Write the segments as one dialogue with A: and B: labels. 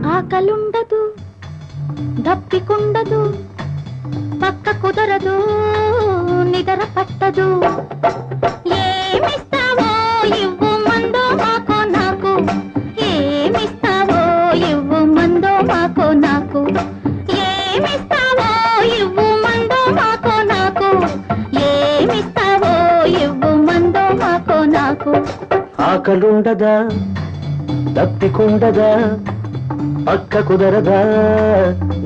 A: ఆకలుండదు దప్పికుండదు పక్క కుదరదు నిద్ర పట్టదు ఏమిస్తావో ఇవ్వు మందో మాకో నాకు ఏమిస్తావో ఇవ్వు మందో మాకో నాకు ఏమిస్తావో ఇవ్వు మందో మాకో నాకు ఏమిస్తావో ఇవ్వు మందో మాకో నాకు
B: ఆకలుండదా దప్పికుండదా పక్క కుదరదా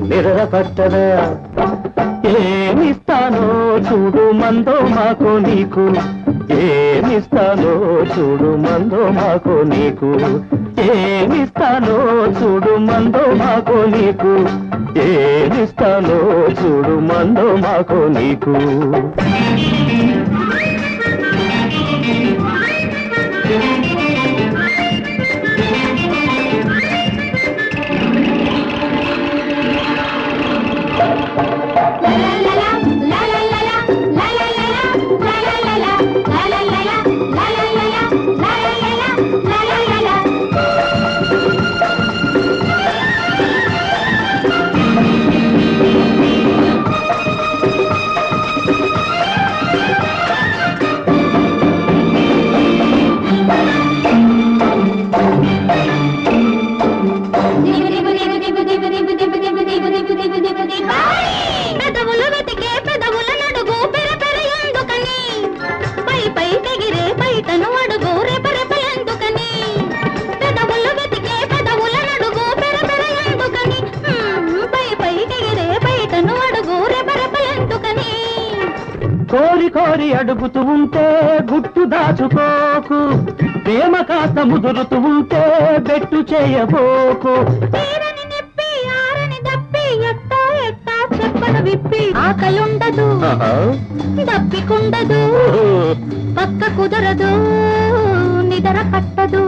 B: నిద్ర పట్టదా ఏమిస్తానో చూడు మందో మాకో నీకు ఏమిస్తానో చూడు మందో మాకో నీకు ఏమిస్తానో చూడు మందో మాకో నీకు ఏమిస్తానో చూడు మందో మాకో నీకు
A: పెదవులు వెతికే పెదవుల నడుగు పెరపెర ఎందుకని పై పై తెగిరే బయటను అడుగు రెపరెప ఎందుకని పెదవులు వెతికే పెదవుల నడుగు పెరపెర ఎందుకని పై పై తెగిరే బయటను అడుగు రెపరెప ఎందుకని
B: కోరి కోరి అడుగుతూ ఉంటే గుట్టు దాచుకోకు ప్రేమ కాస్త ముదురుతూ ఉంటే బెట్టు చేయబోకు
A: చెప్పను విప్పి ఆకలుండదు దప్పికుండదు పక్క కుదరదు నిద్ర పట్టదు